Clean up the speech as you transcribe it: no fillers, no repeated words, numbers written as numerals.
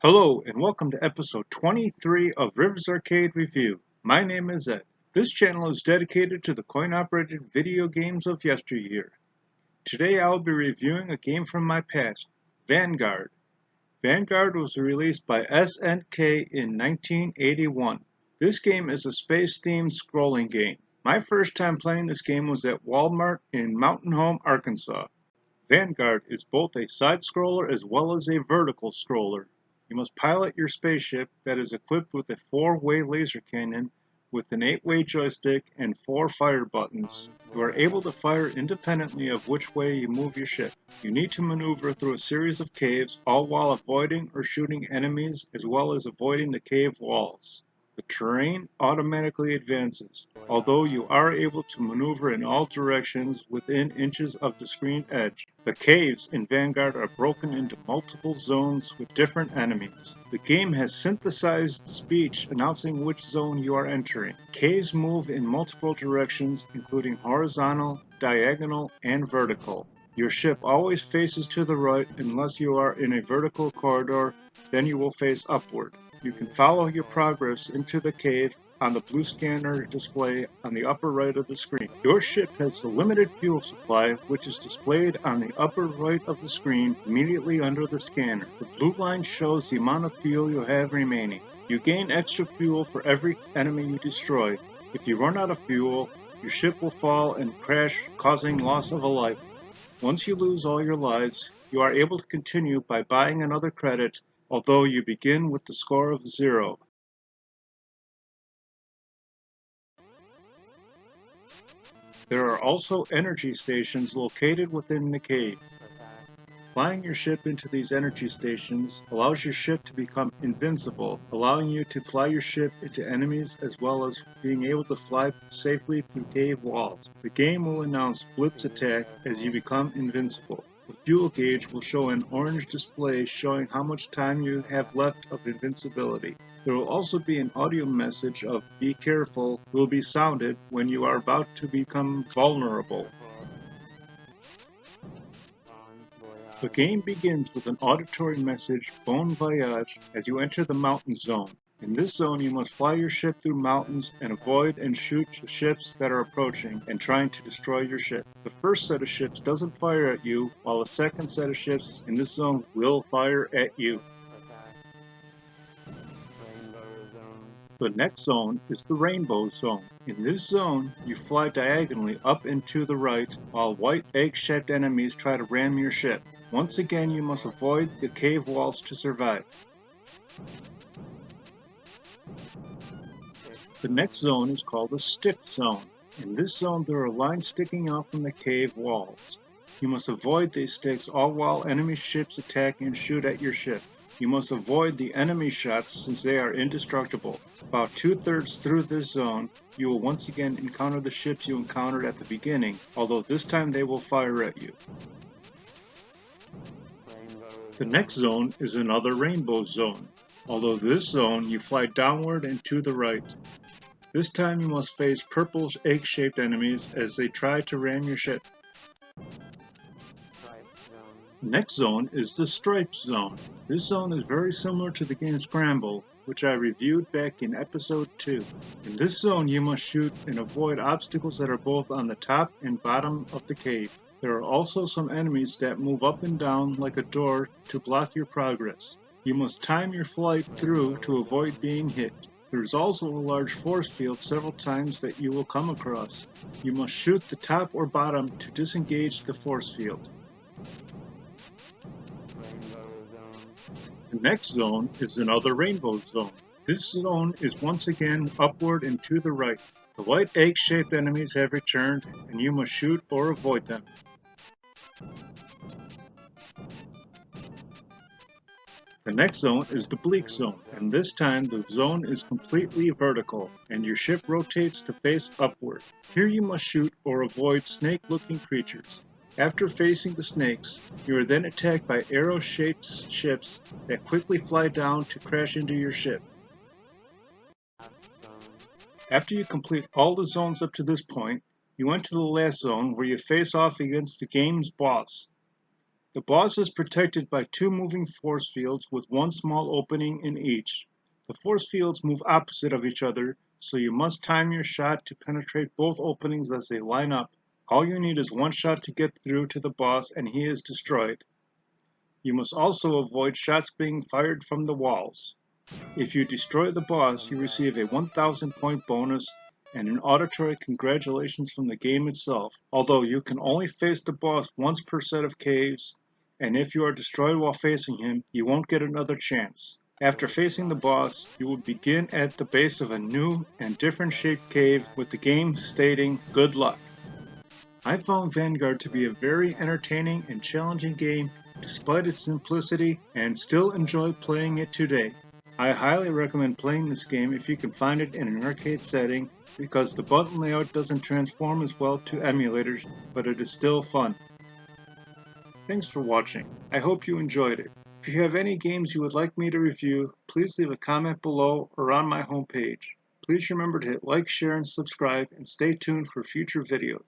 Hello and welcome to episode 23 of Rivers Arcade Review. My name is Ed. This channel is dedicated to the coin-operated video games of yesteryear. Today I will be reviewing a game from my past, Vanguard. Vanguard was released by SNK in 1981. This game is a space-themed scrolling game. My first time playing this game was at Wal-Mart in Mountain Home, Arkansas. Vanguard is both a side-scroller as well as a vertical scroller. You must pilot your spaceship that is equipped with a 4-way laser cannon with an 8-way joystick and 4 fire buttons. You are able to fire independently of which way you move your ship. You need to maneuver through a series of caves, all while avoiding or shooting enemies as well as avoiding the cave walls. The terrain automatically advances, although you are able to maneuver in all directions within inches of the screen edge. The caves in Vanguard are broken into multiple zones with different enemies. The game has synthesized speech announcing which zone you are entering. Caves move in multiple directions, including horizontal, diagonal, and vertical. Your ship always faces to the right unless you are in a vertical corridor, then you will face upward. You can follow your progress into the cave on the blue scanner display on the upper right of the screen. Your ship has a limited fuel supply, which is displayed on the upper right of the screen immediately under the scanner. The blue line shows the amount of fuel you have remaining. You gain extra fuel for every enemy you destroy. If you run out of fuel, your ship will fall and crash, causing loss of a life. Once you lose all your lives, you are able to continue by buying another credit, although you begin with the score of 0. There are also energy stations located within the cave. Flying your ship into these energy stations allows your ship to become invincible, allowing you to fly your ship into enemies as well as being able to fly safely through cave walls. The game will announce Blitz attack as you become invincible. The fuel gauge will show an orange display showing how much time you have left of invincibility. There will also be an audio message of "Be careful" will be sounded when you are about to become vulnerable. The game begins with an auditory message, Bon Voyage, as you enter the mountain zone. In this zone, you must fly your ship through mountains and avoid and shoot the ships that are approaching and trying to destroy your ship. The first set of ships doesn't fire at you, while the second set of ships in this zone will fire at you. The next zone is the Rainbow Zone. In this zone, you fly diagonally up and to the right, while white egg-shaped enemies try to ram your ship. Once again, you must avoid the cave walls to survive. The next zone is called the Stick Zone. In this zone, there are lines sticking out from the cave walls. You must avoid these sticks all while enemy ships attack and shoot at your ship. You must avoid the enemy shots since they are indestructible. About 2/3 through this zone, you will once again encounter the ships you encountered at the beginning, although this time they will fire at you. The next zone is another Rainbow Zone. Although this zone, you fly downward and to the right. This time you must face purple egg-shaped enemies as they try to ram your ship. The next zone is the Stripes Zone. This zone is very similar to the game Scramble, which I reviewed back in episode 2. In this zone you must shoot and avoid obstacles that are both on the top and bottom of the cave. There are also some enemies that move up and down like a door to block your progress. You must time your flight through to avoid being hit. There is also a large force field several times that you will come across. You must shoot the top or bottom to disengage the force field. The next zone is another Rainbow Zone. This zone is once again upward and to the right. The white egg-shaped enemies have returned, and you must shoot or avoid them. The next zone is the Bleak Zone, and this time the zone is completely vertical, and your ship rotates to face upward. Here you must shoot or avoid snake-looking creatures. After facing the snakes, you are then attacked by arrow-shaped ships that quickly fly down to crash into your ship. After you complete all the zones up to this point, you enter the last zone where you face off against the game's boss. The boss is protected by two moving force fields with one small opening in each. The force fields move opposite of each other, so you must time your shot to penetrate both openings as they line up. All you need is one shot to get through to the boss and he is destroyed. You must also avoid shots being fired from the walls. If you destroy the boss, you receive a 1000 point bonus and an auditory congratulations from the game itself, although you can only face the boss once per set of caves, and if you are destroyed while facing him, you won't get another chance. After facing the boss, you will begin at the base of a new and different shaped cave with the game stating, "Good luck." I found Vanguard to be a very entertaining and challenging game despite its simplicity and still enjoy playing it today. I highly recommend playing this game if you can find it in an arcade setting because the button layout doesn't transform as well to emulators, but it is still fun. Thanks for watching. I hope you enjoyed it. If you have any games you would like me to review, please leave a comment below or on my homepage. Please remember to hit like, share, and subscribe, and stay tuned for future videos.